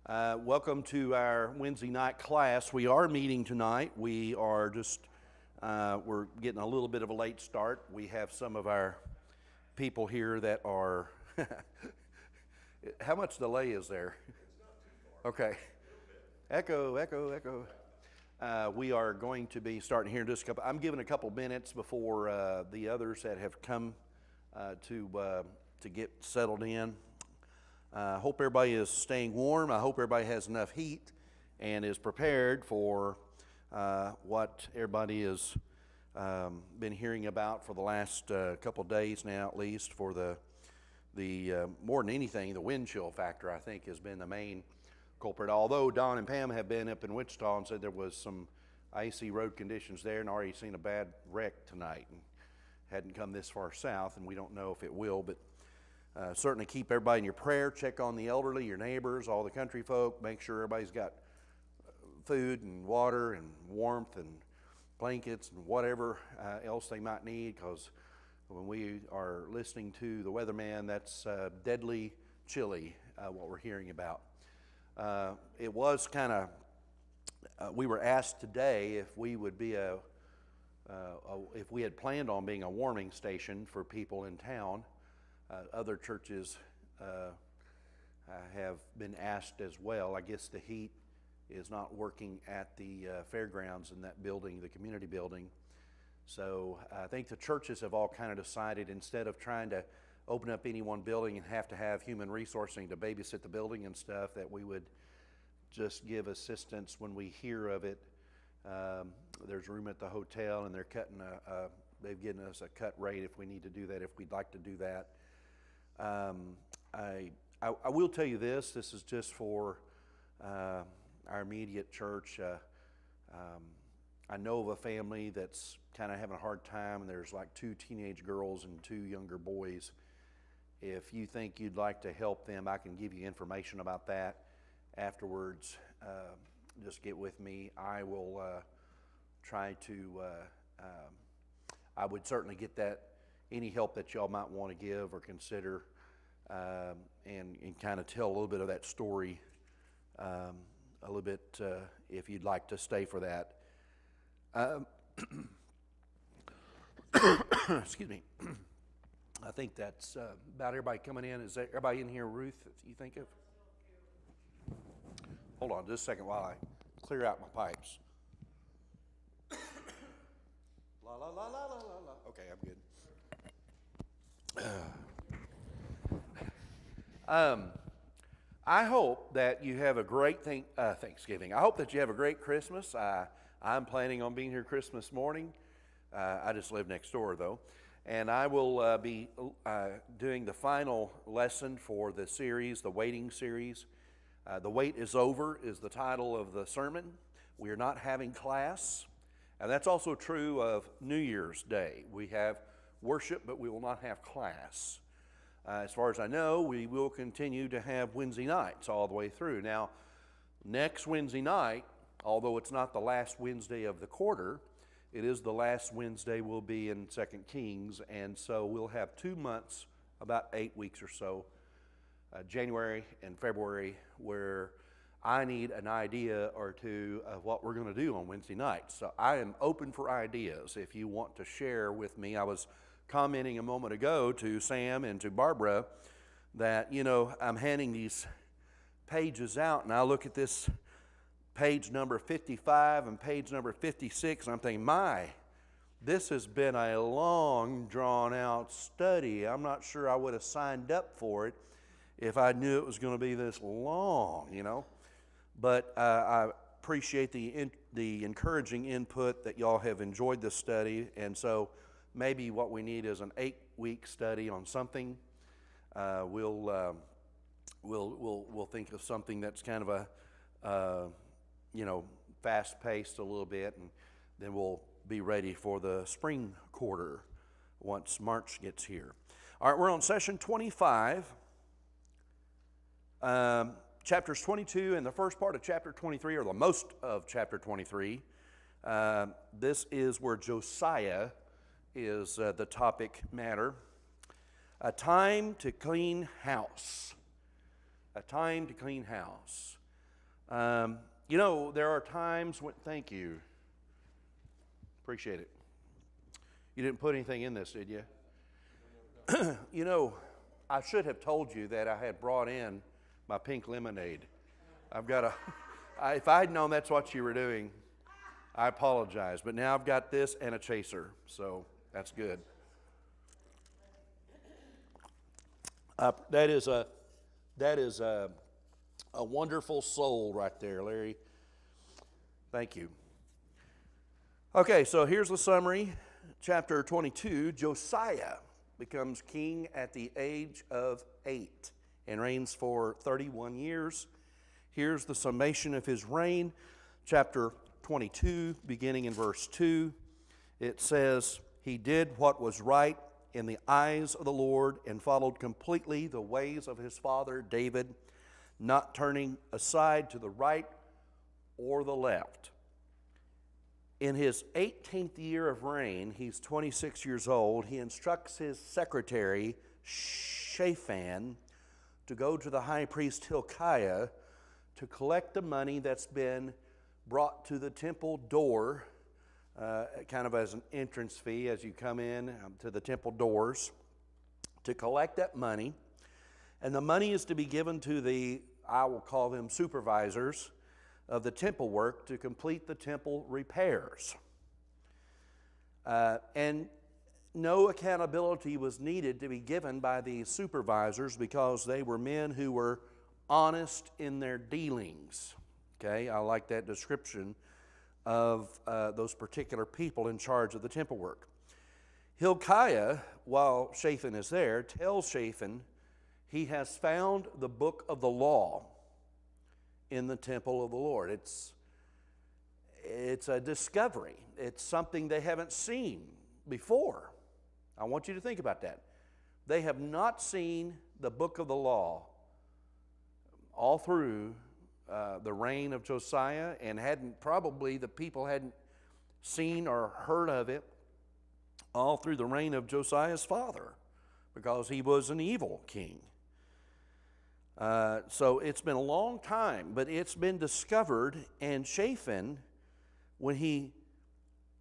Welcome to our Wednesday night class. We are meeting tonight. We are we're getting a little bit of a late start. We have some of our people here that are, how much delay is there? Okay. Echo, echo, echo. We are going to be starting here in just a couple. I'm giving a couple minutes before the others that have come to get settled in. I hope everybody is staying warm. I hope everybody has enough heat and is prepared for what everybody has been hearing about for the last couple of days now, at least. For the more than anything, the wind chill factor, I think, has been the main culprit. Although Don and Pam have been up in Wichita and said there was some icy road conditions there, and already seen a bad wreck tonight, and hadn't come this far south, and we don't know if it will, but certainly keep everybody in your prayer. Check on the elderly, your neighbors, all the country folk. Make sure everybody's got food and water and warmth and blankets and whatever else they might need, because when we are listening to the weatherman, that's deadly chilly, what we're hearing about. It was kind of, we were asked today if we would be if we had planned on being a warming station for people in town. Other churches have been asked as well. I guess the heat is not working at the fairgrounds in that building, the community building. So I think the churches have all kind of decided, instead of trying to open up any one building and have to have human resourcing to babysit the building and stuff, that we would just give assistance when we hear of it. There's room at the hotel, and they're cutting they've given us a cut rate if we need to do that, if we'd like to do that. I will tell you this is just for our immediate church. I know of a family that's kind of having a hard time, and there's like 2 teenage girls and 2 younger boys. If you think you'd like to help them, I can give you information about that afterwards. Just get with me. I will try to, I would certainly get that, any help that y'all might want to give or consider, and kind of tell a little bit of that story, a little bit, if you'd like to stay for that. Excuse me. I think that's about everybody coming in. Is that everybody in here, Ruth, that you think of? Hold on just a second while I clear out my pipes. La la la la la la la. Okay, I'm good. I hope that you have a great Thanksgiving. I hope that you have a great Christmas. I'm planning on being here Christmas morning. I just live next door, though. And I will be doing the final lesson for the series, the waiting series. The Wait is Over is the title of the sermon. We are not having class. And that's also true of New Year's Day. We have worship, but we will not have class. As far as I know, we will continue to have Wednesday nights all the way through. Now, next Wednesday night, although it's not the last Wednesday of the quarter, it is the last Wednesday we'll be in 2 Kings, and so we'll have 2 months, about 8 weeks or so, January and February, where I need an idea or two of what we're going to do on Wednesday nights. So I am open for ideas if you want to share with me. I was commenting a moment ago to Sam and to Barbara that, I'm handing these pages out, and I look at this page number 55 and page number 56, and I'm thinking, this has been a long, drawn-out study. I'm not sure I would have signed up for it if I knew it was going to be this long, But I appreciate the encouraging input that y'all have enjoyed this study, and so maybe what we need is an 8-week study on something. We'll think of something that's kind of a fast-paced a little bit, and then we'll be ready for the spring quarter once March gets here. All right, we're on session 25. Chapters 22 and the first part of chapter 23, or the most of chapter 23. This is where Josiah is the topic matter. A time to clean house. A time to clean house. There are times when, thank you. Appreciate it. You didn't put anything in this, did you? I should have told you that I had brought in my pink lemonade. If I had known that's what you were doing, I apologize. But now I've got this and a chaser, so that's good. That is a wonderful soul right there, Larry. Thank you. Okay, so here's the summary. Chapter 22, Josiah becomes king at the age of 8 and reigns for 31 years. Here's the summation of his reign. Chapter 22, beginning in verse 2, it says, "He did what was right in the eyes of the Lord and followed completely the ways of his father David, not turning aside to the right or the left." In his 18th year of reign, he's 26 years old, he instructs his secretary, Shaphan, to go to the high priest Hilkiah to collect the money that's been brought to the temple door, kind of as an entrance fee as you come in to the temple doors, to collect that money. And the money is to be given to I will call them supervisors of the temple work to complete the temple repairs. And no accountability was needed to be given by these supervisors because they were men who were honest in their dealings. Okay, I like that description of those particular people in charge of the temple work. Hilkiah, while Shaphan is there, tells Shaphan he has found the book of the law in the temple of the Lord. It's a discovery. It's something they haven't seen before. I want you to think about that. They have not seen the book of the law all through the reign of Josiah, and the people hadn't seen or heard of it all through the reign of Josiah's father, because he was an evil king. So it's been a long time, but it's been discovered, and Shaphan, when he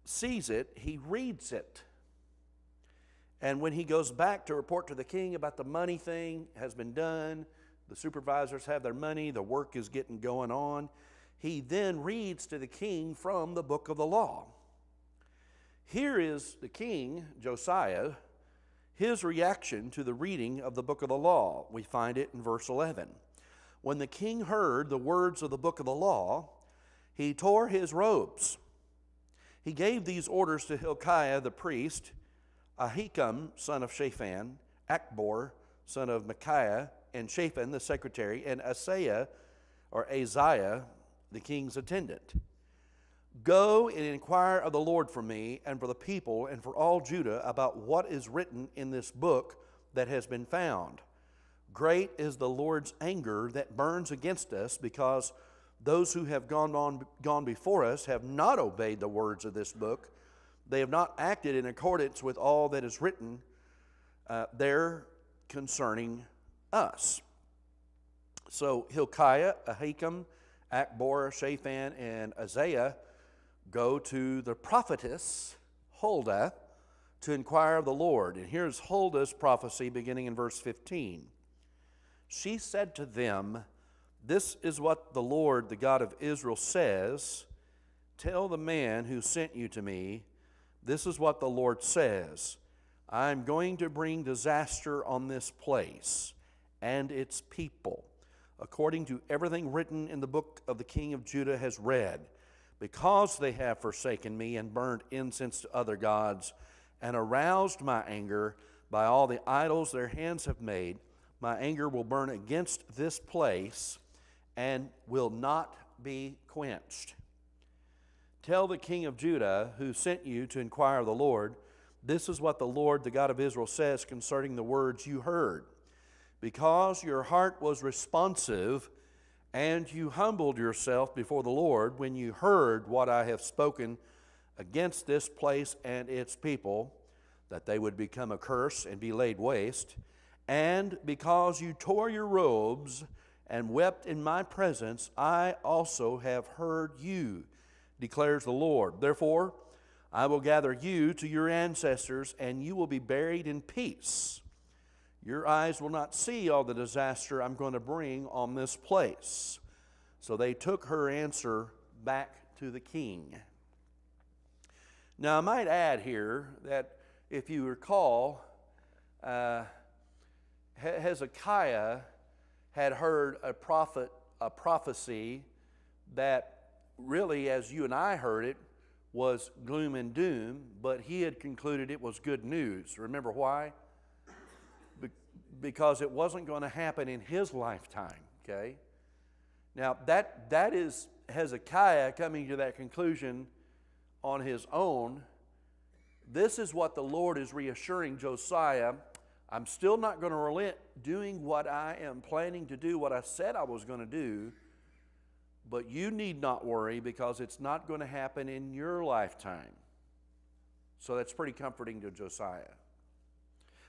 sees it, he reads it. And when he goes back to report to the king about the money thing has been done, the supervisors have their money, the work is getting going on, he then reads to the king from the book of the law. Here is the king, Josiah, his reaction to the reading of the book of the law. We find it in verse 11. "When the king heard the words of the book of the law, he tore his robes. He gave these orders to Hilkiah the priest, Ahikam, son of Shaphan, Achbor, son of Micaiah, and Shaphan the secretary, and Asaiah, the king's attendant. Go and inquire of the Lord for me and for the people and for all Judah about what is written in this book that has been found. Great is the Lord's anger that burns against us, because those who have gone before us have not obeyed the words of this book. They have not acted in accordance with all that is written there concerning us." So Hilkiah, Ahikam, Achbor, Shaphan, and Asaiah go to the prophetess Huldah to inquire of the Lord. And here's Huldah's prophecy beginning in verse 15. "She said to them, 'This is what the Lord, the God of Israel, says. Tell the man who sent you to me, this is what the Lord says. I am going to bring disaster on this place and its people, according to everything written in the book of the king of Judah has read, because they have forsaken me and burned incense to other gods and aroused my anger by all the idols their hands have made. My anger will burn against this place and will not be quenched. Tell the king of Judah who sent you to inquire of the Lord, this is what the Lord, the God of Israel, says concerning the words you heard. Because your heart was responsive and you humbled yourself before the Lord when you heard what I have spoken against this place and its people, that they would become a curse and be laid waste, and because you tore your robes and wept in my presence, I also have heard you, declares the Lord. Therefore, I will gather you to your ancestors, and you will be buried in peace. Your eyes will not see all the disaster I'm going to bring on this place. So they took her answer back to the king. Now, I might add here that if you recall, Hezekiah had heard a prophecy that really, as you and I heard it, was gloom and doom, but he had concluded it was good news. Remember why? Because it wasn't going to happen in his lifetime, okay? Now, that is Hezekiah coming to that conclusion on his own. This is what the Lord is reassuring Josiah. I'm still not going to relent doing what I am planning to do, what I said I was going to do, but you need not worry because it's not going to happen in your lifetime. So that's pretty comforting to Josiah.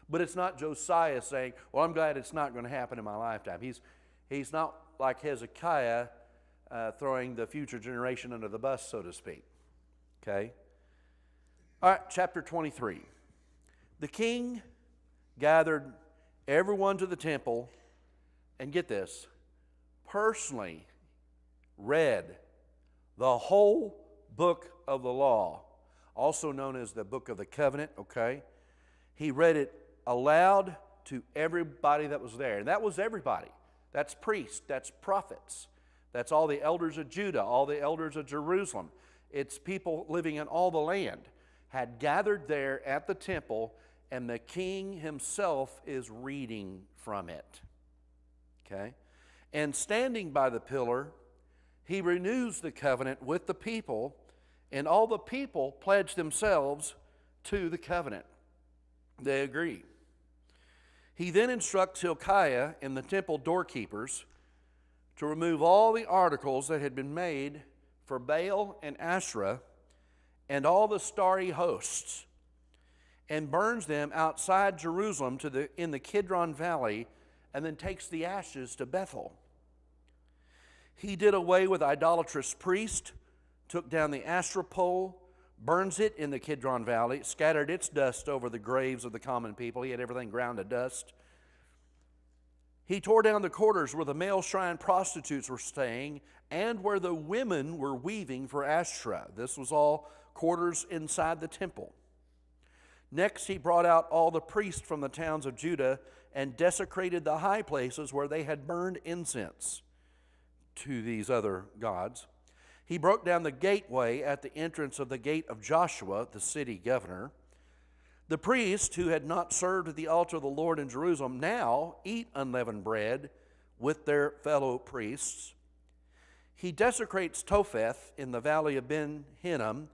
But it's not Josiah saying, well, I'm glad it's not going to happen in my lifetime. He's not like Hezekiah throwing the future generation under the bus, so to speak. Okay? All right, chapter 23. The king gathered everyone to the temple, and get this, personally read the whole book of the law, also known as the book of the covenant, okay? He read it aloud to everybody that was there. And that was everybody. That's priests, that's prophets, that's all the elders of Judah, all the elders of Jerusalem. It's people living in all the land had gathered there at the temple, and the king himself is reading from it. Okay? And standing by the pillar, he renews the covenant with the people, and all the people pledge themselves to the covenant. They agree. He then instructs Hilkiah and the temple doorkeepers to remove all the articles that had been made for Baal and Asherah and all the starry hosts, and burns them outside Jerusalem in the Kidron Valley, and then takes the ashes to Bethel. He did away with idolatrous priests, took down the Asherah pole, burns it in the Kidron Valley, scattered its dust over the graves of the common people. He had everything ground to dust. He tore down the quarters where the male shrine prostitutes were staying and where the women were weaving for Asherah. This was all quarters inside the temple. Next, he brought out all the priests from the towns of Judah and desecrated the high places where they had burned incense to these other gods. He broke down the gateway at the entrance of the gate of Joshua, the city governor. The priests who had not served at the altar of the Lord in Jerusalem now eat unleavened bread with their fellow priests. He desecrates Topheth in the valley of Ben Hinnom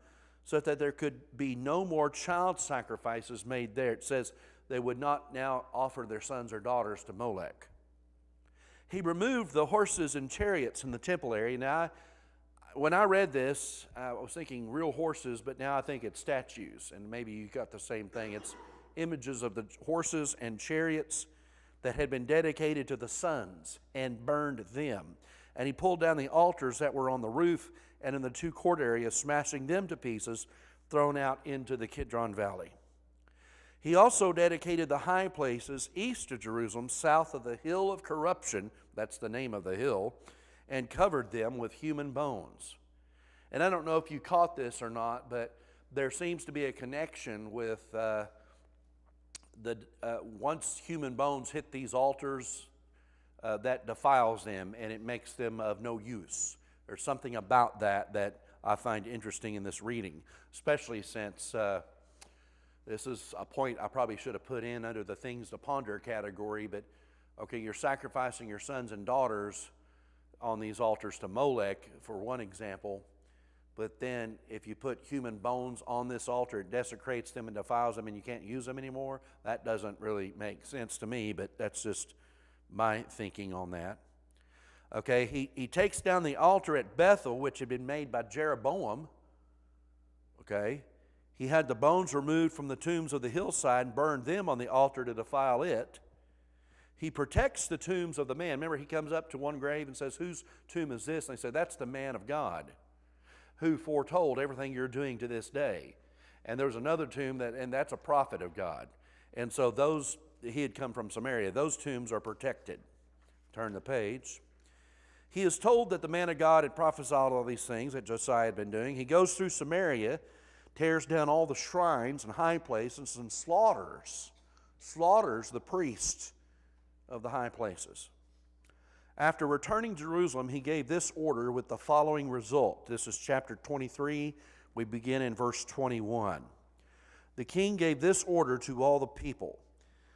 so that there could be no more child sacrifices made there. It says they would not now offer their sons or daughters to Molech. He removed the horses and chariots in the temple area. Now, when I read this, I was thinking real horses, but now I think it's statues, and maybe you got the same thing. It's images of the horses and chariots that had been dedicated to the sons and burned them. And he pulled down the altars that were on the roof and in the two court areas, smashing them to pieces, thrown out into the Kidron Valley. He also dedicated the high places east of Jerusalem, south of the hill of corruption, that's the name of the hill, and covered them with human bones. And I don't know if you caught this or not, but there seems to be a connection with once human bones hit these altars, that defiles them and it makes them of no use. There's something about that I find interesting in this reading, especially since this is a point I probably should have put in under the things to ponder category, but okay, you're sacrificing your sons and daughters on these altars to Molech, for one example, but then if you put human bones on this altar, it desecrates them and defiles them and you can't use them anymore. That doesn't really make sense to me, but that's just my thinking on that. Okay, he takes down the altar at Bethel, which had been made by Jeroboam. Okay, he had the bones removed from the tombs of the hillside and burned them on the altar to defile it. He protects the tombs of the man. Remember, he comes up to one grave and says, whose tomb is this? And they say, that's the man of God who foretold everything you're doing to this day. And there's another tomb, and that's a prophet of God. And so he had come from Samaria. Those tombs are protected. Turn the page. He is told that the man of God had prophesied all these things that Josiah had been doing. He goes through Samaria, tears down all the shrines and high places, and slaughters the priests of the high places. After returning to Jerusalem, he gave this order with the following result. This is chapter 23. We begin in verse 21. The king gave this order to all the people: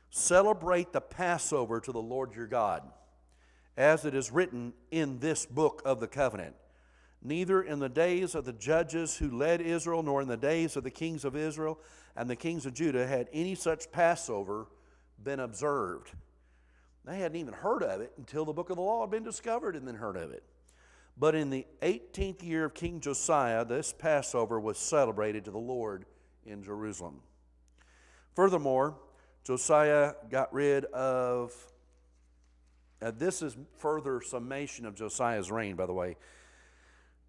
celebrate the Passover to the Lord your God, as it is written in this book of the covenant. Neither in the days of the judges who led Israel, nor in the days of the kings of Israel and the kings of Judah had any such Passover been observed. They hadn't even heard of it until the book of the law had been discovered and then heard of it. But in the 18th year of King Josiah, this Passover was celebrated to the Lord in Jerusalem. Furthermore, Josiah got rid of, this is further summation of Josiah's reign, by the way.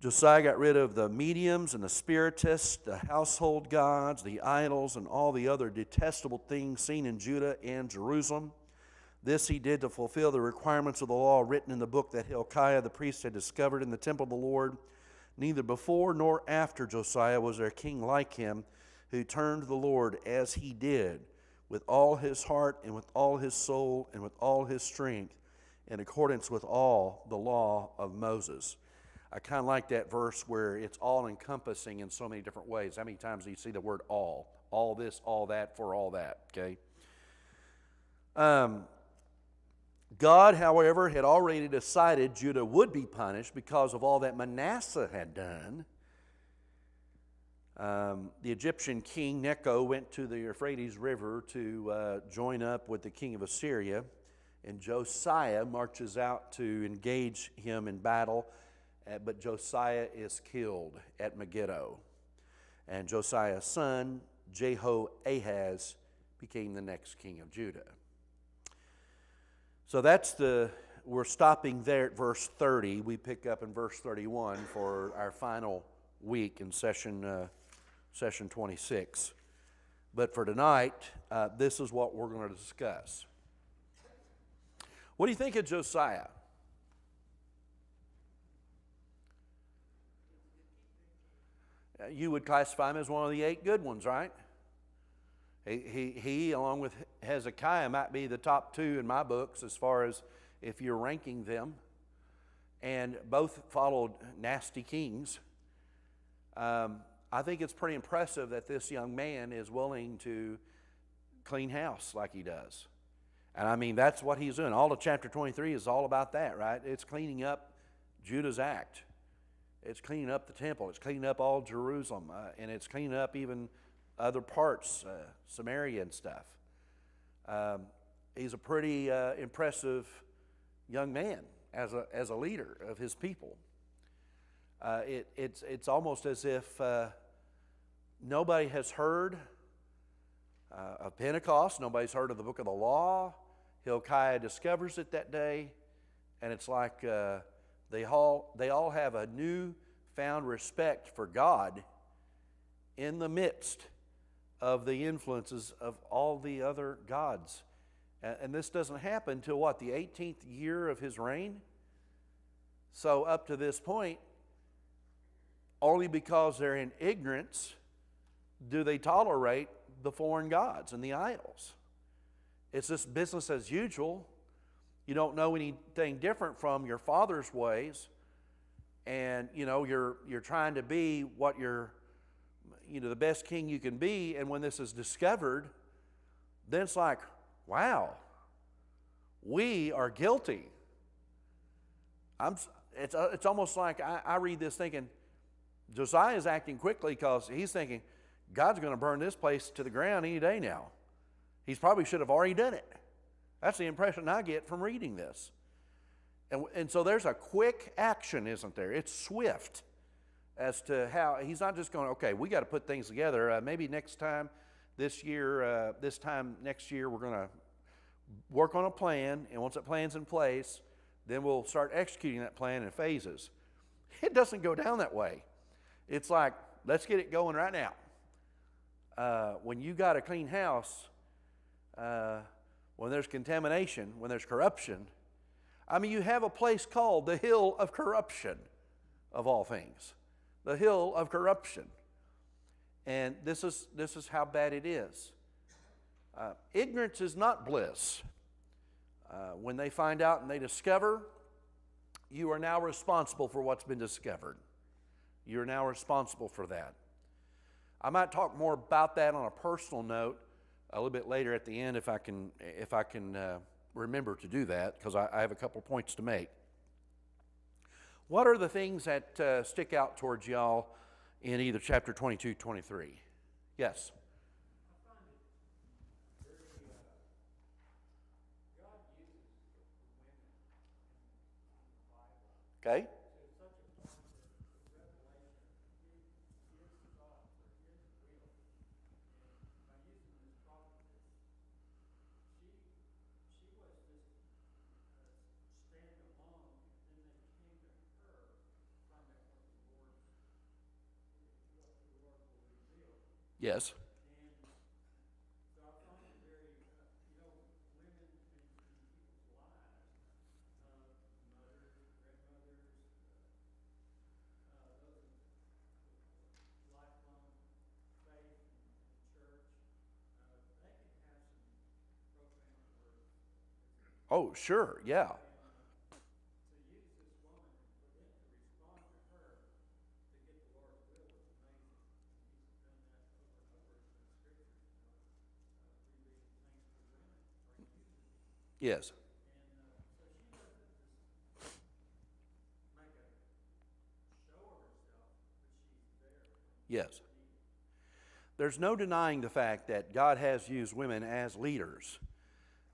Josiah got rid of the mediums and the spiritists, the household gods, the idols, and all the other detestable things seen in Judah and Jerusalem. This he did to fulfill the requirements of the law written in the book that Hilkiah the priest had discovered in the temple of the Lord. Neither before nor after Josiah was there a king like him, who turned to the Lord as he did, with all his heart and with all his soul and with all his strength, in accordance with all the law of Moses. I kind of like that verse where it's all-encompassing in so many different ways. How many times do you see the word all? All this, all that, for all that, okay? God, however, had already decided Judah would be punished because of all that Manasseh had done. The Egyptian king Necho went to the Euphrates River to join up with the king of Assyria, and Josiah marches out to engage him in battle, but Josiah is killed at Megiddo. And Josiah's son, Jehoahaz, became the next king of Judah. So we're stopping there at verse 30. We pick up in verse 31 for our final week in session 26. But for tonight, this is what we're going to discuss. What do you think of Josiah? You would classify him as one of the 8 good ones, right? He, along with Hezekiah, might be the top 2 in my books as far as if you're ranking them. And both followed nasty kings. I think it's pretty impressive that this young man is willing to clean house like he does. And I mean, that's what he's doing. All of chapter 23 is all about that, right? It's cleaning up Judah's act. It's cleaning up the temple. It's cleaning up all Jerusalem. And it's cleaning up even other parts, Samaria and stuff. He's a pretty impressive young man as a leader of his people. It's almost as if nobody has heard of Pentecost. Nobody's heard of the book of the law. Hilkiah discovers it that day, and it's like they all have a newfound respect for God in the midst of the influences of all the other gods. And this doesn't happen until what, the 18th year of his reign? So up to this point, only because they're in ignorance do they tolerate the foreign gods and the idols. It's just business as usual. You don't know anything different from your father's ways, and you're trying to be what you're the best king you can be. And when this is discovered, then it's like, wow, we are guilty. It's almost like I read this thinking Josiah is acting quickly because he's thinking God's going to burn this place to the ground any day now. He probably should have already done it. That's the impression I get from reading this. And so there's a quick action, isn't there? It's swift as to how he's not just going, okay, we got to put things together. Maybe this time next year, we're work on a plan, and once that plan's in place, then we'll start executing that plan in phases. It doesn't go down that way. It's like, let's get it going right now. When you got a clean house, when there's contamination, when there's corruption, I mean, you have a place called the hill of corruption, of all things. The hill of corruption. And this is how bad it is. Ignorance is not bliss. When they find out and they discover, you are now responsible for what's been discovered. You're now responsible for that. I might talk more about that on a personal note a little bit later at the end if I can remember to do that, because I have a couple points to make. What are the things that stick out towards y'all in either chapter 22, 23? Yes? Okay? Yes. Oh, sure, yeah. Yes. Yes. There's no denying the fact that God has used women as leaders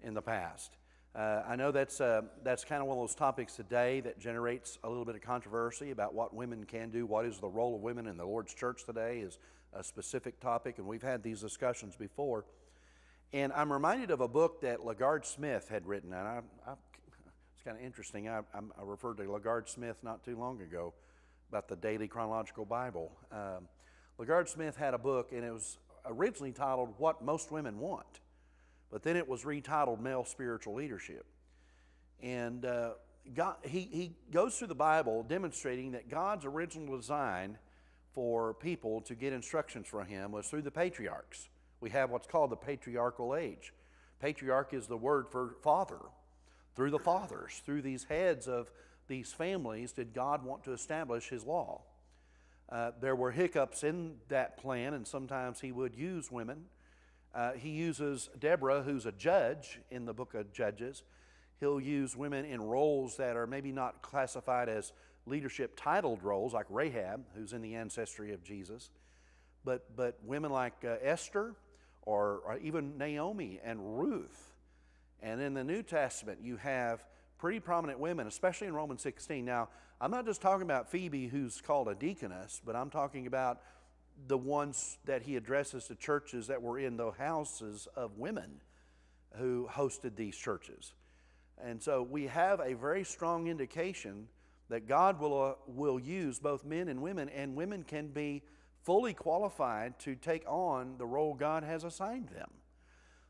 in the past. I know that's kind of one of those topics today that generates a little bit of controversy about what women can do. What is the role of women in the Lord's church today is a specific topic, and we've had these discussions before. And I'm reminded of a book that LaGard Smith had written, and it's kind of interesting. I referred to LaGard Smith not too long ago about the Daily Chronological Bible. LaGard Smith had a book, and it was originally titled What Most Women Want, but then it was retitled Male Spiritual Leadership. And he goes through the Bible demonstrating that God's original design for people to get instructions from him was through the patriarchs. We have what's called the patriarchal age. Patriarch is the word for father. Through the fathers, through these heads of these families, did God want to establish his law. There were hiccups in that plan, and sometimes he would use women. He uses Deborah, who's a judge in the book of Judges. He'll use women in roles that are maybe not classified as leadership titled roles, like Rahab, who's in the ancestry of Jesus. But women like Esther, or even Naomi and Ruth. And in the New Testament, you have pretty prominent women, especially in Romans 16. Now, I'm not just talking about Phoebe, who's called a deaconess, but I'm talking about the ones that he addresses to churches that were in the houses of women who hosted these churches. And so we have a very strong indication that God will use both men and women can be fully qualified to take on the role God has assigned them.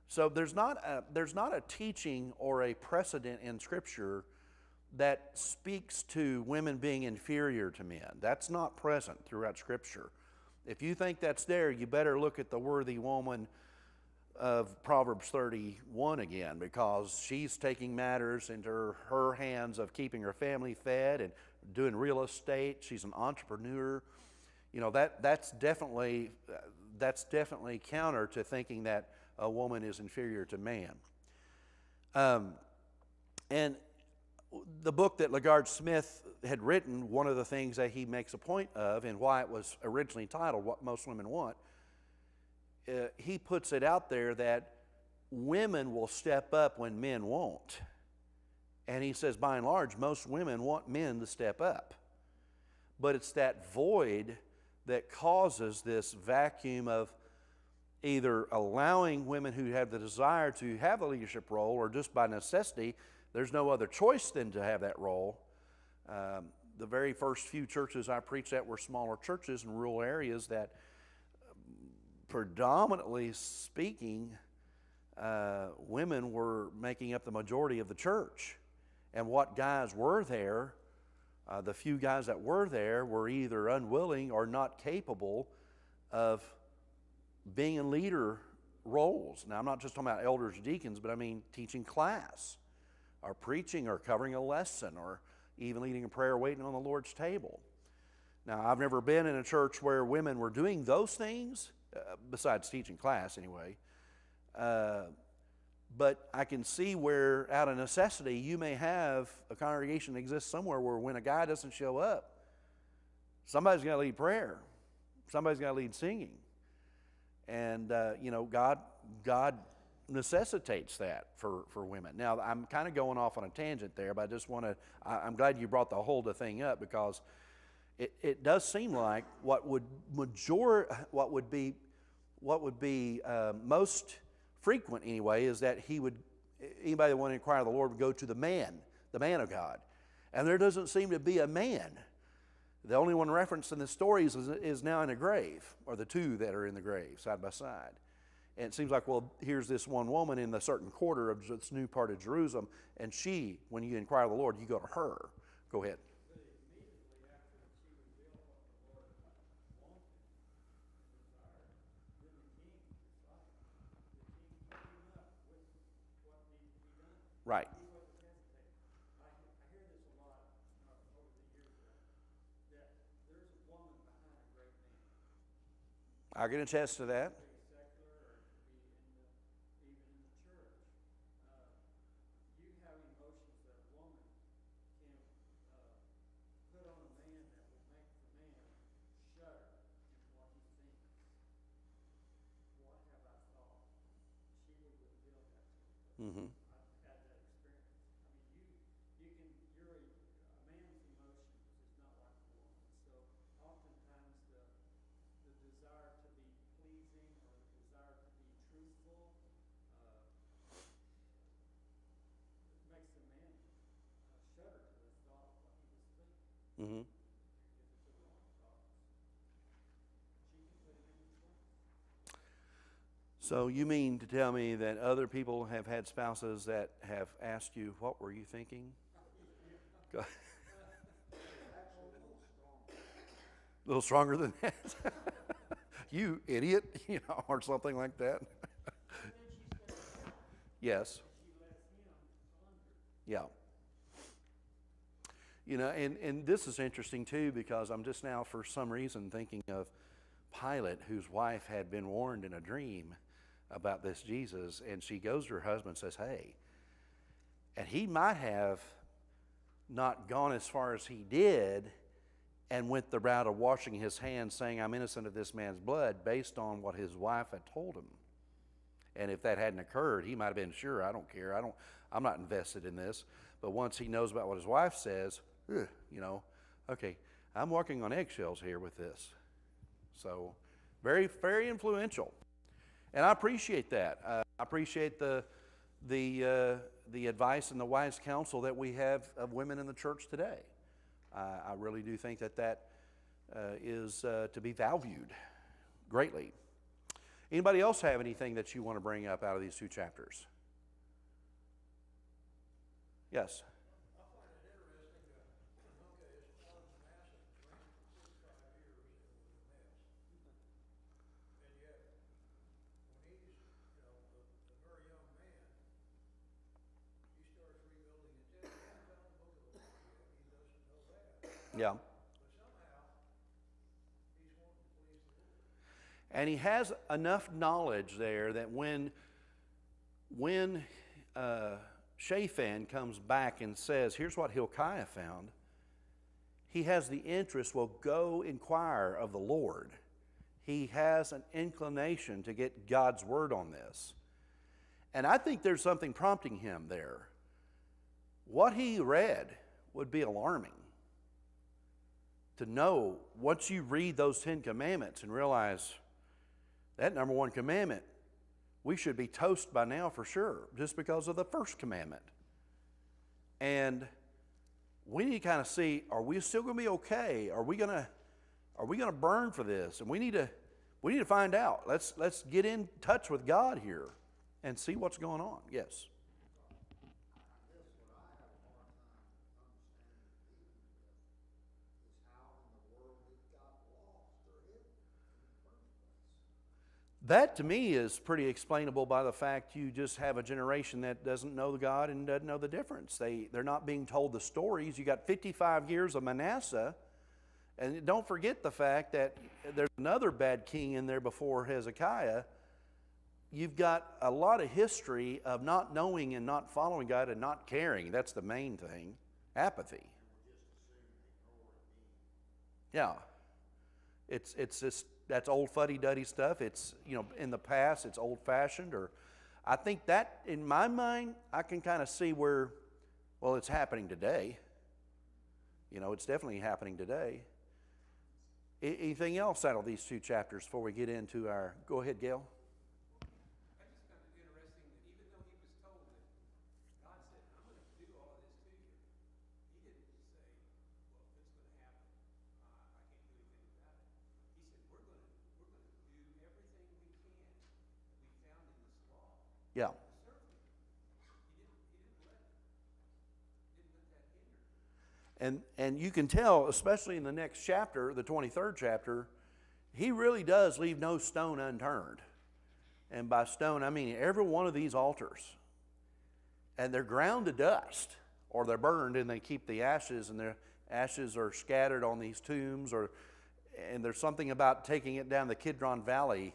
So there's not a teaching or a precedent in Scripture that speaks to women being inferior to men. That's not present throughout Scripture. If you think that's there, you better look at the worthy woman of Proverbs 31 again, because she's taking matters into her hands of keeping her family fed and doing real estate. She's an entrepreneur. You know, that's definitely counter to thinking that a woman is inferior to man. And the book that LaGard Smith had written, one of the things that he makes a point of, and why it was originally titled What Most Women Want, he puts it out there that women will step up when men won't. And he says, by and large, most women want men to step up. But it's that void that causes this vacuum of either allowing women who have the desire to have a leadership role, or just by necessity, there's no other choice than to have that role. The very first few churches I preached at were smaller churches in rural areas that, predominantly speaking, women were making up the majority of the church. And what guys were there, the few guys that were there were either unwilling or not capable of being in leader roles. Now, I'm not just talking about elders or deacons, but I mean teaching class, or preaching, or covering a lesson, or even leading a prayer, waiting on the Lord's table. Now, I've never been in a church where women were doing those things, besides teaching class anyway. But I can see where, out of necessity, you may have a congregation that exists somewhere where when a guy doesn't show up, somebody's got to lead prayer. Somebody's got to lead singing. And, God necessitates that for women. Now, I'm kind of going off on a tangent there, but I just want to, I'm glad you brought the whole thing up, because it does seem like what would be most frequent anyway, is that anybody that wanted to inquire of the Lord would go to the man of God. And there doesn't seem to be a man. The only one referenced in the stories is now in a grave, or the two that are in the grave side by side. And it seems like, well, here's this one woman in the certain quarter of this new part of Jerusalem, and she, when you inquire of the Lord, you go to her. Go ahead. Right. I hear this a lot over the years, that there's a woman behind a great man. I can attest to that. It could be secular, or it could be even in the church. You have emotions that a woman can put on a man that will make the man shudder in what he thinks. What have I thought? She would reveal that to me. Mm-hmm. Mm-hmm. So you mean to tell me that other people have had spouses that have asked you, what were you thinking? Go. A little stronger than that? You idiot, or something like that. Yes. Yeah. And this is interesting too, because I'm just now for some reason thinking of Pilate, whose wife had been warned in a dream about this Jesus, and she goes to her husband and says, hey, and he might have not gone as far as he did and went the route of washing his hands, saying, I'm innocent of this man's blood, based on what his wife had told him. And if that hadn't occurred, he might have been, sure, I don't care, I'm not invested in this. But once he knows about what his wife says, okay, I'm walking on eggshells here with this. So very, very influential. And I appreciate that. I appreciate the advice and the wise counsel that we have of women in the church today. I really do think that is to be valued greatly. Anybody else have anything that you want to bring up out of these two chapters? Yes. I find it interesting that, okay, it's one massive dream for 45 years, it was a mess. And yet, when he's, a very young man, he starts rebuilding the temple. He hasn't found the book of the law yet. He doesn't know that. Yeah. But somehow, he's wanting to please the Lord. And he has enough knowledge there that when Shaphan comes back and says, here's what Hilkiah found, he has the interest, well, go inquire of the Lord. He has an inclination to get God's word on this. And I think there's something prompting him there. What he read would be alarming. To know, once you read those 10 Commandments and realize, That number one commandment, we should be toast by now for sure, just because of the first commandment. And we need to kind of see, are we still going to be okay? Are we going to burn for this? And we need to find out. Let's get in touch with God here and see what's going on. Yes. That to me is pretty explainable by the fact you just have a generation that doesn't know God and doesn't know the difference. They're not being told the stories. You got 55 years of Manasseh, and don't forget the fact that there's another bad king in there before Hezekiah. You've got a lot of history of not knowing and not following God and not caring. That's the main thing. Apathy. Yeah. It's just, that's old fuddy-duddy stuff. It's, in the past, it's old-fashioned. Or I think that, in my mind, I can kind of see where, well, it's happening today. It's definitely happening today. Anything else out of these two chapters before we get into our, go ahead, Gail. I just found it interesting that even though he was told that God said, I'm going to do all this to you, he didn't say, well, if it's going to happen, I can't do anything about it. He said, we're going to do everything we can that we found in this law. Yeah. Serve him. He didn't let that hinder. And you can tell, especially in the next chapter, the 23rd chapter, he really does leave no stone unturned. And by stone, I mean every one of these altars. And they're ground to dust, or they're burned and they keep the ashes, and their ashes are scattered on these tombs. And there's something about taking it down the Kidron Valley,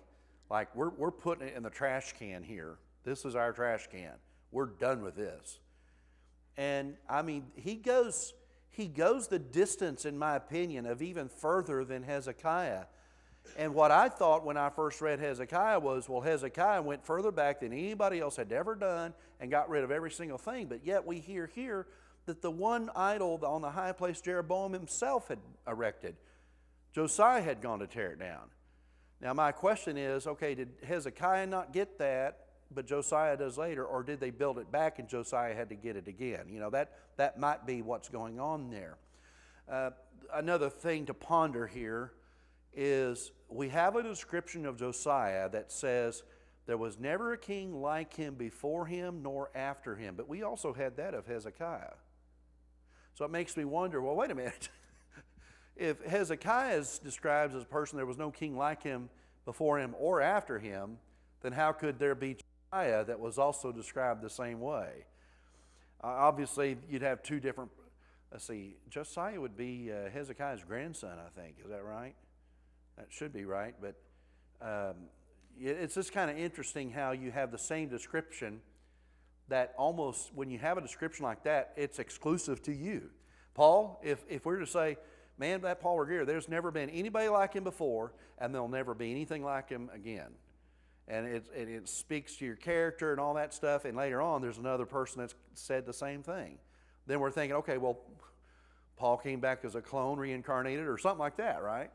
like we're putting it in the trash can here. This is our trash can. We're done with this. And I mean, he goes the distance, in my opinion, of even further than Hezekiah. And what I thought when I first read Hezekiah was, well, Hezekiah went further back than anybody else had ever done and got rid of every single thing. But yet we hear here that the one idol on the high place Jeroboam himself had erected, Josiah had gone to tear it down. Now my question is, okay, did Hezekiah not get that, but Josiah does later, or did they build it back and Josiah had to get it again? That might be what's going on there. Another thing to ponder here is we have a description of Josiah that says there was never a king like him before him nor after him. But we also had that of Hezekiah. So it makes me wonder, well, wait a minute. If Hezekiah is described as a person, there was no king like him before him or after him, then how could there be Josiah that was also described the same way? Obviously, you'd have two different, Josiah would be Hezekiah's grandson, I think. Is that right? That should be right. But it's just kind of interesting how you have the same description that almost, when you have a description like that, it's exclusive to you. Paul, if we're to say, man, that Paul Revere, there's never been anybody like him before, and there'll never be anything like him again. And it speaks to your character and all that stuff, and later on there's another person that's said the same thing. Then we're thinking, okay, well, Paul came back as a clone, reincarnated, or something like that, right?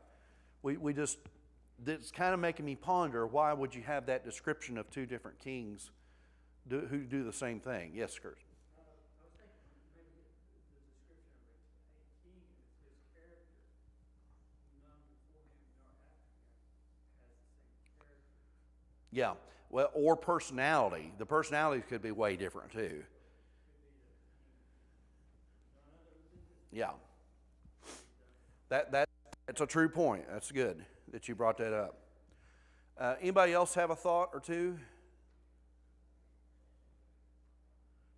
It's kind of making me ponder, why would you have that description of two different kings who do the same thing? Yes, Kurt. I was thinking maybe the description of a king is his character. None before him nor after him has the same character. Yeah, well, or personality. The personalities could be way different too. Yeah, that's a true point. That's good that you brought that up. Anybody else have a thought or two?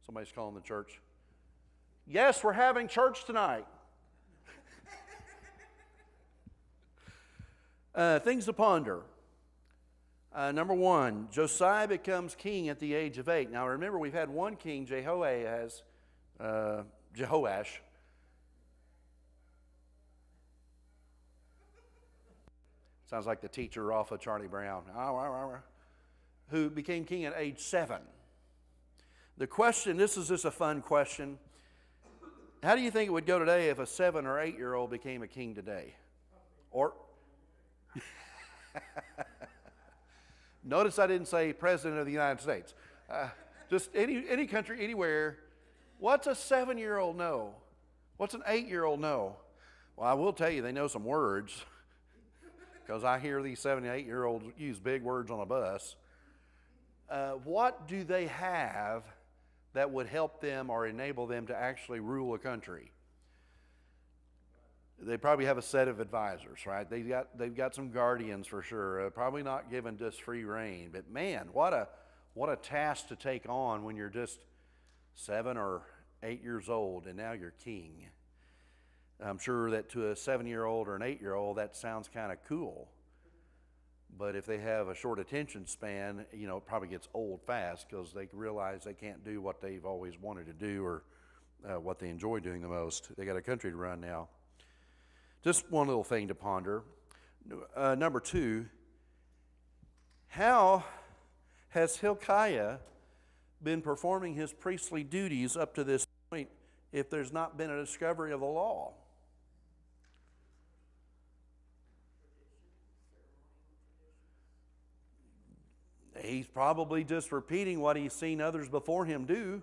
Somebody's calling the church. Yes, we're having church tonight. Things to ponder. Number one, Josiah becomes king at the age of 8. Now remember, we've had one king, Jehoash. Sounds like the teacher off of Charlie Brown. Who became king at age 7. The question, this is just a fun question. How do you think it would go today if a 7 or 8-year-old became a king today? Or Notice I didn't say President of the United States. Just any country, anywhere. What's a 7-year-old know? What's an 8-year-old know? Well, I will tell you, they know some words, because I hear these 7 and 8-year-olds use big words on a bus. What do they have that would help them or enable them to actually rule a country? They probably have a set of advisors, right? They've got some guardians for sure. Probably not given just free reign, but man, what a task to take on when you're just 7 or 8 years old and now you're king. I'm sure that to a 7-year-old or an 8-year-old that sounds kind of cool, but if they have a short attention span, you know, it probably gets old fast because they realize they can't do what they've always wanted to do or what they enjoy doing the most. They got a country to run now. Just one little thing to ponder. Number 2, how has Hilkiah been performing his priestly duties up to this point if there's not been a discovery of the law? He's probably just repeating what he's seen others before him do.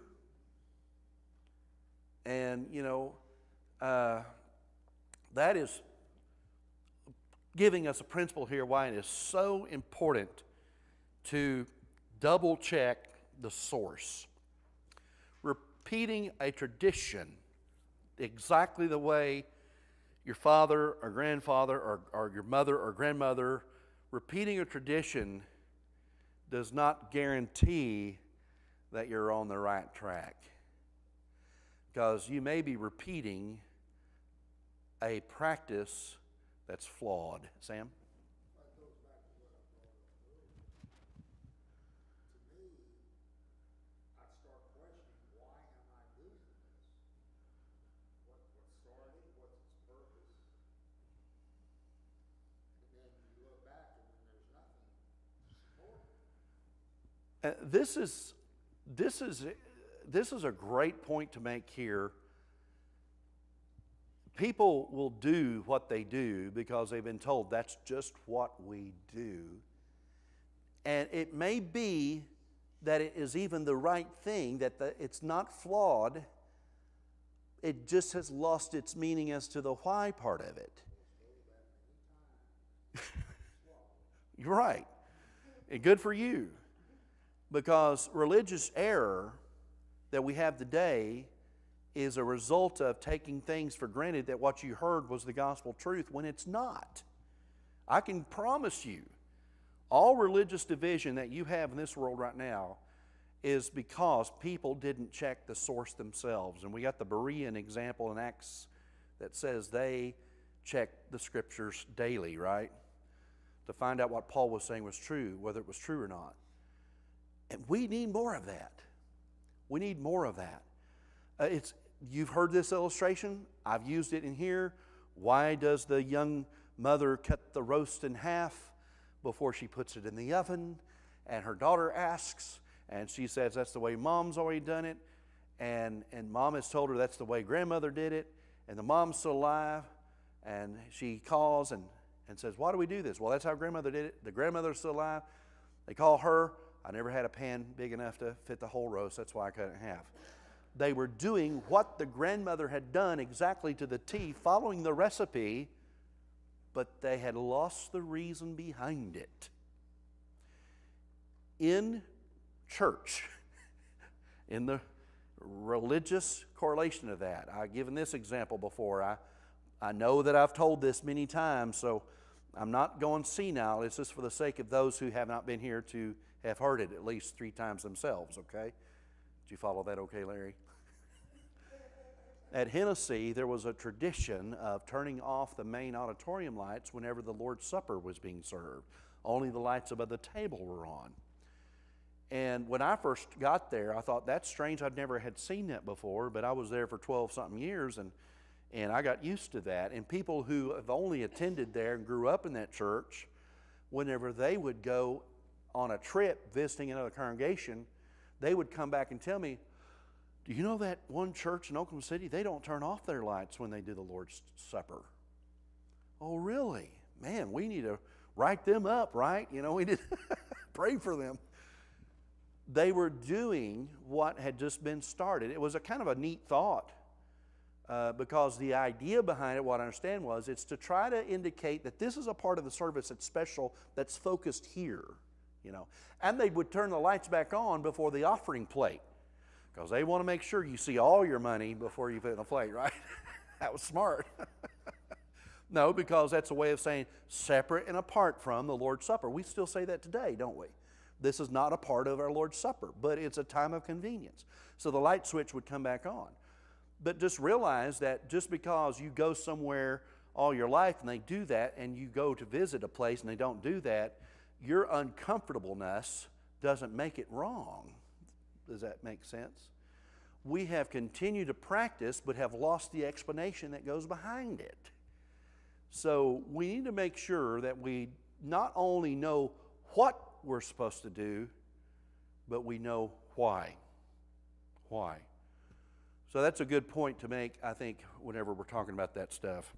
And, you know, that is giving us a principle here why it is so important to double check the source. Repeating a tradition exactly the way your father or grandfather or your mother or grandmother, repeating a tradition does not guarantee that you're on the right track. Because you may be repeating a practice that's flawed. Sam? That goes back to what I brought up earlier. To me, I start questioning, why am I doing this? What started? What's its purpose? And then you look back and then there's nothing supporting it. This is a great point to make here. People will do what they do because they've been told that's just what we do. And it may be that it is even the right thing, that it's not flawed. It just has lost its meaning as to the why part of it. You're right. And good for you. Because religious error that we have today is a result of taking things for granted that what you heard was the gospel truth when it's not. I can promise you, all religious division that you have in this world right now is because people didn't check the source themselves. And we got the Berean example in Acts that says they checked the scriptures daily, right? To find out what Paul was saying was true, whether it was true or not. And we need more of that. We need more of that. You've heard this illustration. I've used it in here. Why does the young mother cut the roast in half before she puts it in the oven? And her daughter asks, and she says that's the way mom's already done it. And mom has told her that's the way grandmother did it. And the mom's still alive. And she calls and says, why do we do this? Well, that's how grandmother did it. The grandmother's still alive. They call her. I never had a pan big enough to fit the whole roast. That's why I cut it in half. They were doing what the grandmother had done exactly to the T, following the recipe, but they had lost the reason behind it. In church, in the religious correlation of that, I've given this example before. I know that I've told this many times, so I'm not going senile. It's just for the sake of those who have not been here to have heard it at least 3 times themselves, okay? Did you follow that okay, Larry? At Hennessy, there was a tradition of turning off the main auditorium lights whenever the Lord's Supper was being served. Only the lights above the table were on. And when I first got there, I thought, that's strange. I'd never had seen that before, but I was there for 12-something years, and I got used to that. And people who have only attended there and grew up in that church, whenever they would go on a trip visiting another congregation, they would come back and tell me, do you know that one church in Oklahoma City, they don't turn off their lights when they do the Lord's Supper? Oh, really? Man, we need to write them up, right? You know, we did. Pray for them. They were doing what had just been started. It was a kind of a neat thought because the idea behind it, what I understand was, it's to try to indicate that this is a part of the service that's special, that's focused here, And they would turn the lights back on before the offering plate because they want to make sure you see all your money before you put it in the plate, right? That was smart. No, because that's a way of saying separate and apart from the Lord's Supper. We still say that today, don't we? This is not a part of our Lord's Supper, but it's a time of convenience. So the light switch would come back on. But just realize that just because you go somewhere all your life and they do that, and you go to visit a place and they don't do that, your uncomfortableness doesn't make it wrong. Does that make sense? We have continued to practice but have lost the explanation that goes behind it. So we need to make sure that we not only know what we're supposed to do, but we know why. Why? So that's a good point to make, I think, whenever we're talking about that stuff.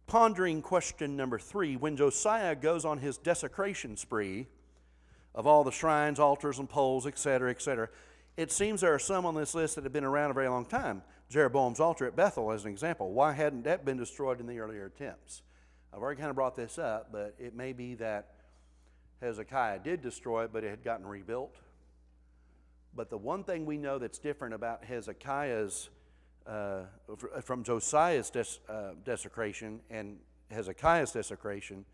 Pondering question number 3, when Josiah goes on his desecration spree of all the shrines, altars, and poles, etc., it seems there are some on this list that have been around a very long time. Jeroboam's altar at Bethel, as an example. Why hadn't that been destroyed in the earlier attempts? I've already kind of brought this up, but it may be that Hezekiah did destroy it, but it had gotten rebuilt. But the one thing we know that's different about Hezekiah's, from Josiah's desecration and Hezekiah's desecration,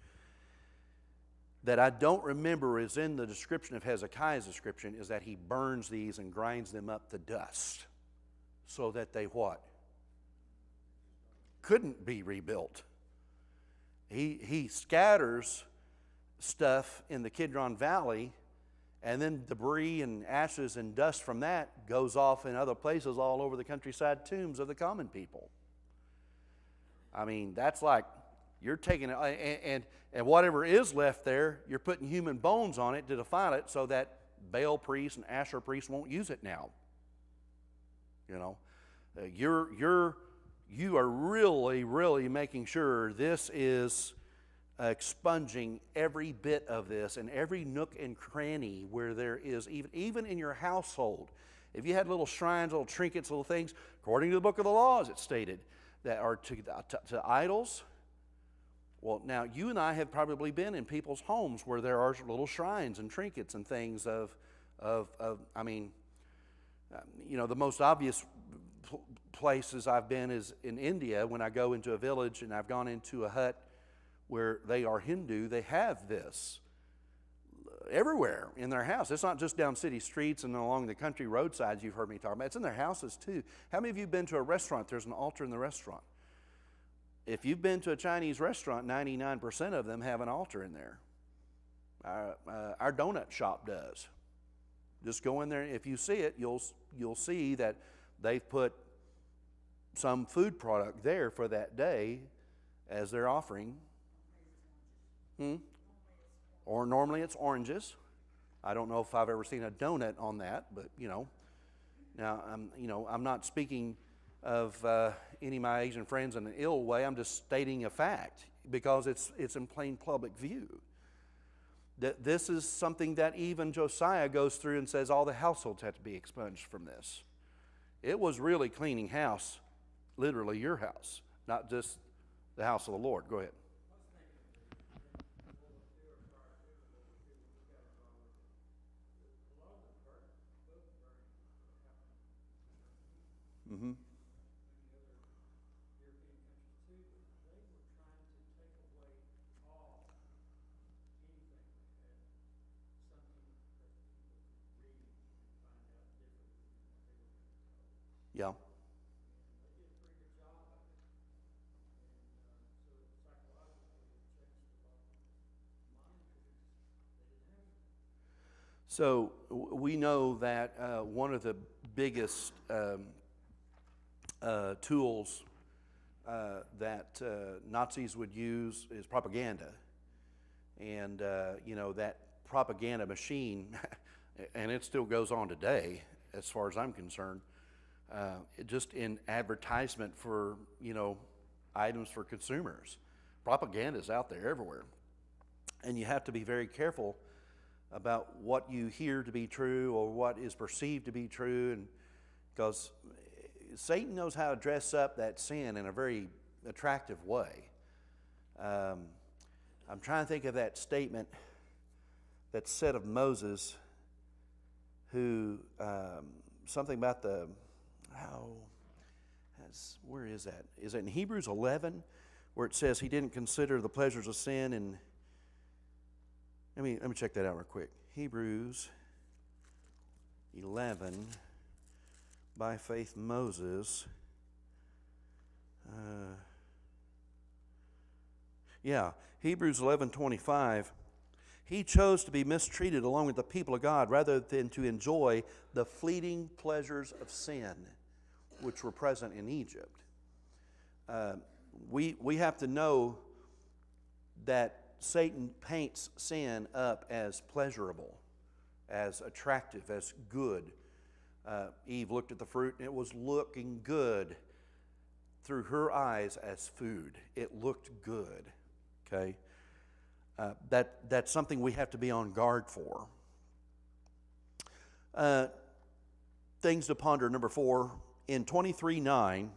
that I don't remember is in the description of Hezekiah's description, is that he burns these and grinds them up to dust so that they what? Couldn't be rebuilt. He scatters stuff in the Kidron Valley, and then debris and ashes and dust from that goes off in other places all over the countryside tombs of the common people. I mean, that's like you're taking it, and whatever is left there, you're putting human bones on it to defile it so that Baal priests and Asher priests won't use it now. You are really making sure this is expunging every bit of this and every nook and cranny where there is, even in your household. If you had little shrines, little trinkets, little things, according to the book of the laws, it stated that are to idols. Well, now you and I have probably been in people's homes where there are little shrines and trinkets and things the most obvious places I've been is in India. When I go into a village and I've gone into a hut where they are Hindu, they have this everywhere in their house. It's not just down city streets and along the country roadsides you've heard me talk about. It's in their houses too. How many of you have been to a restaurant? There's an altar in the restaurant. If you've been to a Chinese restaurant, 99% of them have an altar in there. Our donut shop does. Just go in there. If you see it, you'll see that they've put some food product there for that day as their offering. Or normally it's oranges. I don't know if I've ever seen a donut on that, but Now, I'm not speaking of any of my Asian friends in an ill way. I'm just stating a fact because it's in plain public view. That this is something that even Josiah goes through and says all the households have to be expunged from this. It was really cleaning house, literally your house, not just the house of the Lord. Go ahead. Mm-hmm. Yeah. So we know that one of the biggest tools that Nazis would use is propaganda. And, that propaganda machine, and it still goes on today as far as I'm concerned, just in advertisement for, items for consumers. propaganda is out there everywhere. And you have to be very careful about what you hear to be true or what is perceived to be true, and because Satan knows how to dress up that sin in a very attractive way. I'm trying to think of that statement that's said of Moses, who something about where is that? Is it in Hebrews 11 where it says he didn't consider the pleasures of sin? And let me check that out real quick. Hebrews 11, by faith Moses. Hebrews 11:25. He chose to be mistreated along with the people of God rather than to enjoy the fleeting pleasures of sin which were present in Egypt. We have to know that Satan paints sin up as pleasurable, as attractive, as good. Eve looked at the fruit and it was looking good through her eyes as food. It looked good. Okay? That's something we have to be on guard for. Things to ponder, number 4. In 23:9,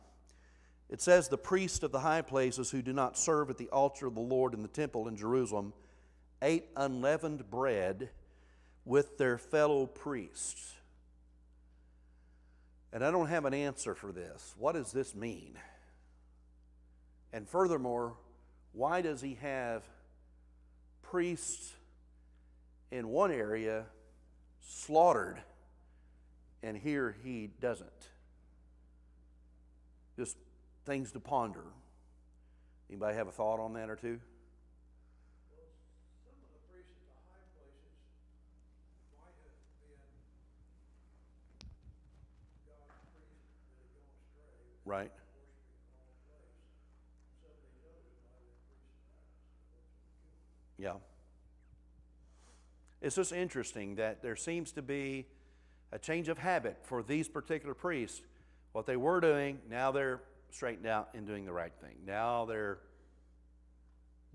it says, the priests of the high places who do not serve at the altar of the Lord in the temple in Jerusalem ate unleavened bread with their fellow priests. And I don't have an answer for this. What does this mean? And furthermore, why does he have priests in one area slaughtered and here he doesn't? Just things to ponder. Anybody have a thought on that or two? Well, some of the priests at the high places might have been God's priests that had gone astray. Right. Worshiping in the wrong place. Some of these others might have been priests of Baptist. Yeah. It's just interesting that there seems to be a change of habit for these particular priests. What they were doing, now they're straightened out and doing the right thing. Now they're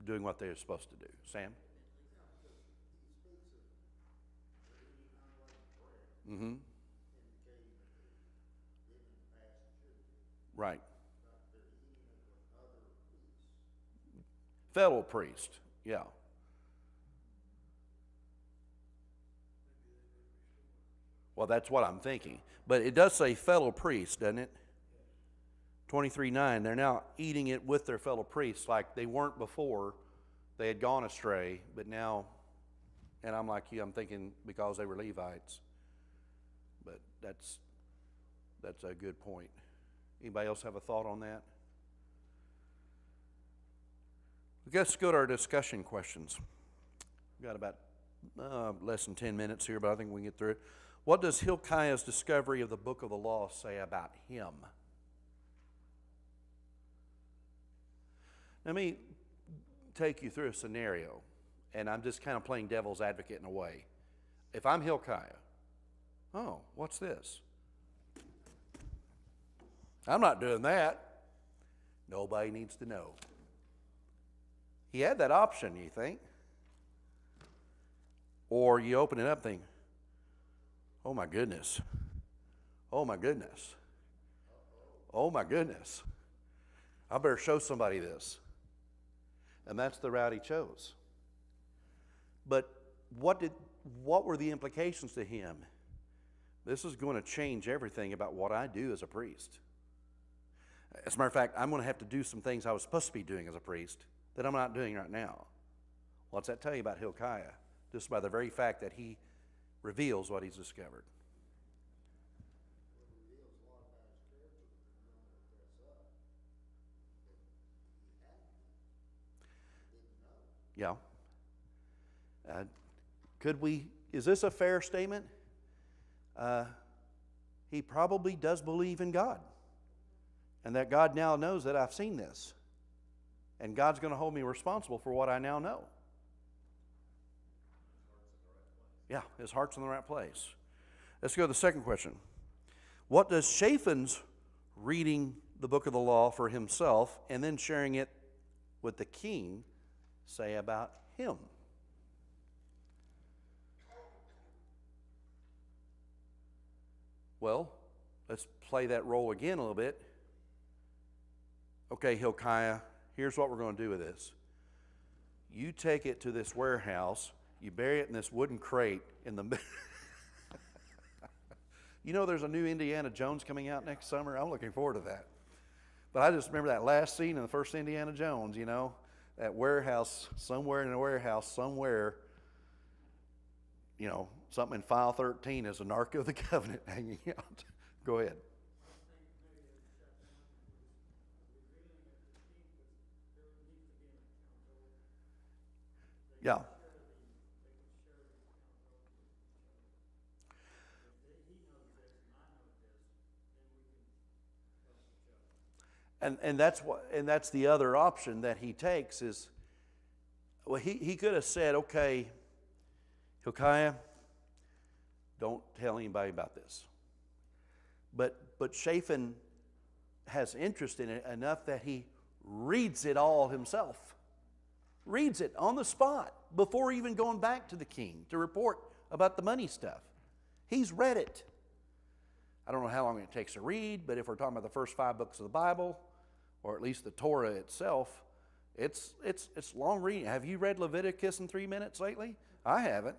doing what they're supposed to do. Sam? Mm-hmm. Right. Fellow priest, yeah. Well, that's what I'm thinking. But it does say fellow priest, doesn't it? 23:9, they're now eating it with their fellow priests like they weren't before. They had gone astray, but now, and I'm like you, I'm thinking because they were Levites. But that's a good point. Anybody else have a thought on that? Let's go to our discussion questions. We've got about less than 10 minutes here, but I think we can get through it. What does Hilkiah's discovery of the book of the law say about him? Let me take you through a scenario, and I'm just kind of playing devil's advocate in a way. If I'm Hilkiah, oh, what's this? I'm not doing that. Nobody needs to know. He had that option, you think? Or you open it up and think, oh my goodness. Oh my goodness. Oh my goodness. I better show somebody this. And that's the route he chose. But what were the implications to him? This is going to change everything about what I do as a priest. As a matter of fact, I'm going to have to do some things I was supposed to be doing as a priest that I'm not doing right now. What's that tell you about Hilkiah? Just by the very fact that he reveals what he's discovered. Yeah. Is this a fair statement? He probably does believe in God. And that God now knows that I've seen this. And God's going to hold me responsible for what I now know. Yeah, his heart's in the right place. Let's go to the second question. What does Shaphan's reading the book of the law for himself and then sharing it would the king say about him? Well, let's play that role again a little bit. Okay, Hilkiah, here's what we're going to do with this. You take it to this warehouse, you bury it in this wooden crate in the middle. You know there's a new Indiana Jones coming out next summer? I'm looking forward to that. But I just remember that last scene in the first Indiana Jones, that warehouse, somewhere in a warehouse, somewhere, something in file 13 is an Ark of the Covenant hanging out. Go ahead. Yeah. And that's the other option that he takes is, well, he could have said, okay, Hilkiah, don't tell anybody about this. But Shaphan has interest in it enough that he reads it all himself. Reads it on the spot before even going back to the king to report about the money stuff. He's read it. I don't know how long it takes to read, but if we're talking about the first 5 books of the Bible, or at least the Torah itself, it's long reading. Have you read Leviticus in 3 minutes lately? I haven't.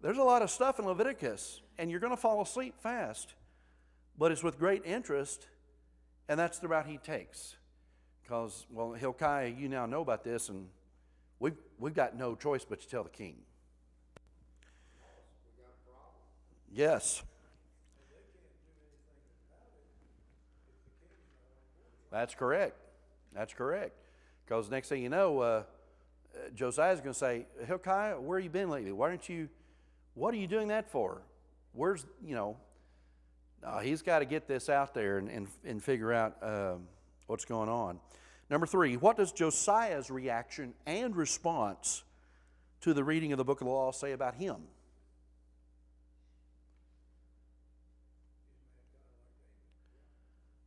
There's a lot of stuff in Leviticus, and you're going to fall asleep fast. But it's with great interest, and that's the route he takes. Because, well, Hilkiah, you now know about this, and we've got no choice but to tell the king. Yes. That's correct. That's correct. Because next thing you know, Josiah's going to say, Hilkiah, where have you been lately? What are you doing that for? Where's, he's got to get this out there and figure out what's going on. Number 3, what does Josiah's reaction and response to the reading of the book of the law say about him?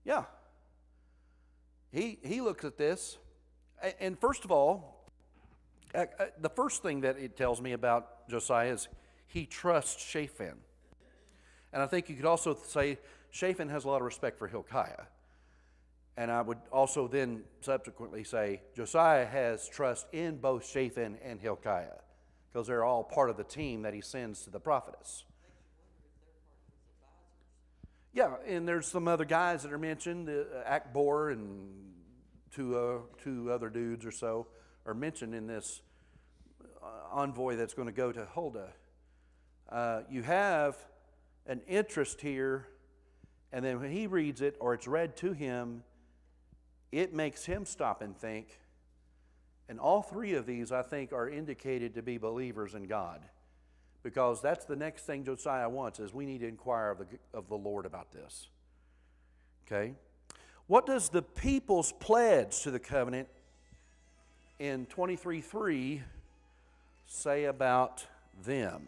Yeah. He looks at this, and first of all, the first thing that it tells me about Josiah is he trusts Shaphan. And I think you could also say Shaphan has a lot of respect for Hilkiah. And I would also then subsequently say Josiah has trust in both Shaphan and Hilkiah, because they're all part of the team that he sends to the prophetess. Yeah, and there's some other guys that are mentioned, Akbor and two other dudes or so are mentioned in this envoy that's going to go to Huldah. You have an interest here, and then when he reads it or it's read to him, it makes him stop and think. And all 3 of these, I think, are indicated to be believers in God. Because that's the next thing Josiah wants, is we need to inquire of the Lord about this. Okay? What does the people's pledge to the covenant in 23:3 say about them?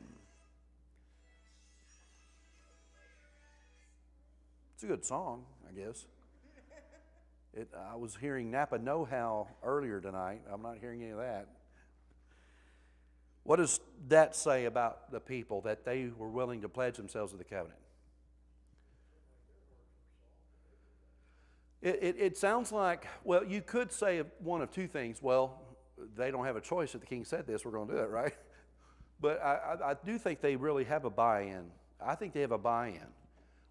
It's a good song, I guess. I was hearing Napa Know How earlier tonight. I'm not hearing any of that. What does that say about the people, that they were willing to pledge themselves to the covenant? It sounds like, well, you could say one of 2 things. Well, they don't have a choice. If the king said this, we're going to do it, right? But I do think they really have a buy-in. I think they have a buy-in,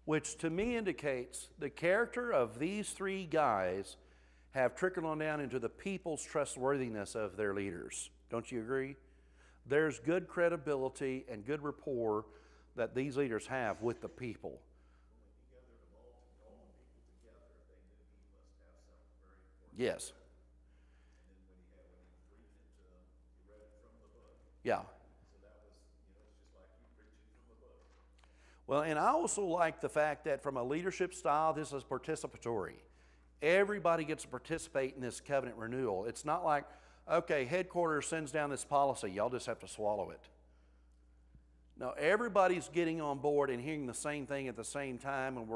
which to me indicates the character of these 3 guys have trickled on down into the people's trustworthiness of their leaders. Don't you agree? There's good credibility and good rapport that these leaders have with the people. Yes. Yeah. Well, and I also like the fact that from a leadership style, this is participatory. Everybody gets to participate in this covenant renewal. It's not like, okay, headquarters sends down this policy, y'all just have to swallow it. No, everybody's getting on board and hearing the same thing at the same time, and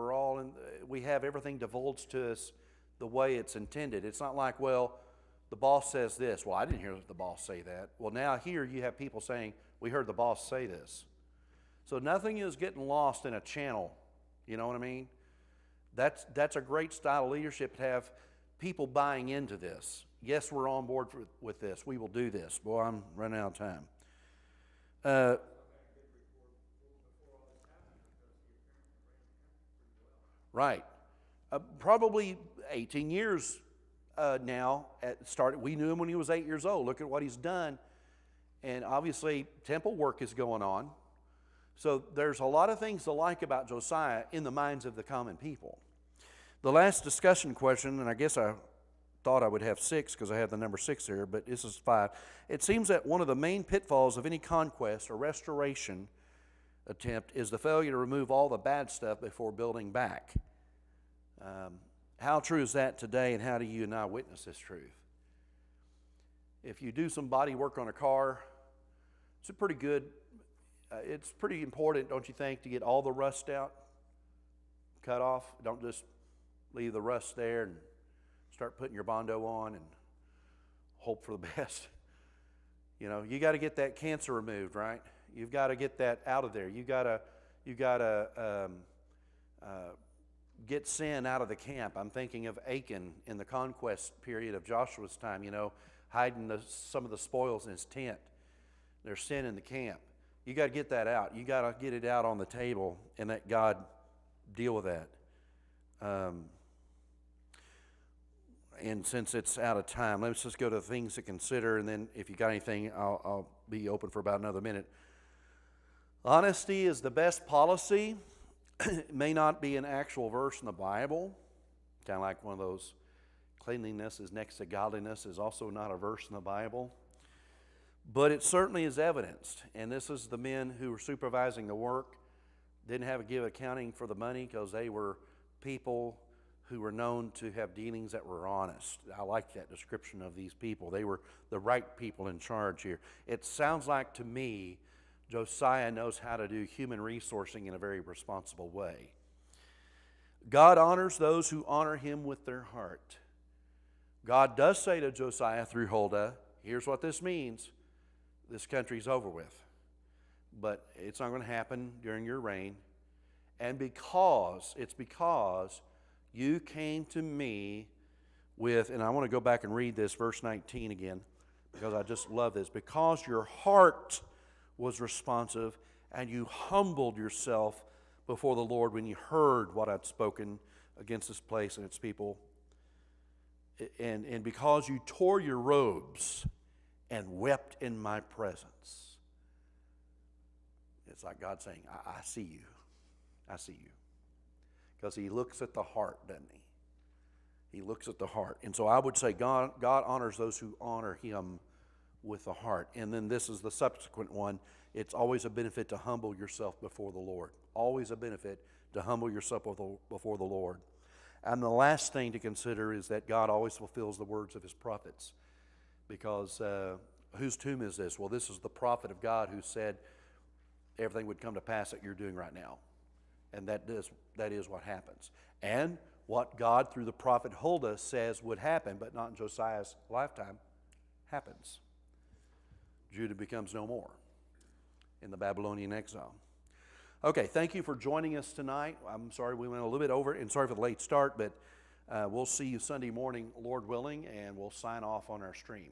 we have everything divulged to us the way it's intended. It's not like, well, the boss says this. Well, I didn't hear the boss say that. Well, now here you have people saying, we heard the boss say this. So nothing is getting lost in a channel. You know what I mean? That's a great style of leadership, to have people buying into this. Yes, we're on board with this. We will do this. Boy, I'm running out of time. Right. Probably 18 years now. We knew him when he was 8 years old. Look at what he's done. And obviously, temple work is going on. So there's a lot of things to like about Josiah in the minds of the common people. The last discussion question, and I guess I thought I would have 6 because I have the number 6 here, but this is 5. It seems that one of the main pitfalls of any conquest or restoration attempt is the failure to remove all the bad stuff before building back. How true is that today, and how do you and I witness this truth? If you do some body work on a car, it's pretty important, don't you think, to get all the rust out, cut off. Don't just leave the rust there and start putting your Bondo on and hope for the best. You know, you got to get that cancer removed, right? You've got to get that out of there. You got to get sin out of the camp. I'm thinking of Achan in the conquest period of Joshua's time, hiding some of the spoils in his tent. There's sin in the camp. You got to get that out. You got to get it out on the table and let God deal with that. And since it's out of time, let's just go to things to consider, and then if you got anything, I'll be open for about another minute. Honesty is the best policy. It may not be an actual verse in the Bible, kind of like one of those, cleanliness is next to godliness is also not a verse in the Bible. But it certainly is evidenced. And this is the men who were supervising the work, didn't have to give accounting for the money because they were people who were known to have dealings that were honest. I like that description of these people. They were the right people in charge here. It sounds like to me Josiah knows how to do human resourcing in a very responsible way. God honors those who honor him with their heart. God does say to Josiah through Huldah, here's what this means. This country's over with. But it's not going to happen during your reign. And because you came to me with, and I want to go back and read this, verse 19 again, because I just love this. Because your heart was responsive and you humbled yourself before the Lord when you heard what I'd spoken against this place and its people. And because you tore your robes and wept in my presence. It's like God saying, I see you. I see you. Because he looks at the heart, doesn't he? He looks at the heart. And so I would say God honors those who honor him with the heart. And then this is the subsequent one. It's always a benefit to humble yourself before the Lord. Always a benefit to humble yourself before the Lord. And the last thing to consider is that God always fulfills the words of his prophets. Because whose tomb is this? Well, this is the prophet of God who said everything would come to pass that you're doing right now. And that is what happens. And what God, through the prophet Huldah, says would happen, but not in Josiah's lifetime, happens. Judah becomes no more in the Babylonian exile. Okay, thank you for joining us tonight. I'm sorry we went a little bit over, and sorry for the late start, but we'll see you Sunday morning, Lord willing, and we'll sign off on our stream.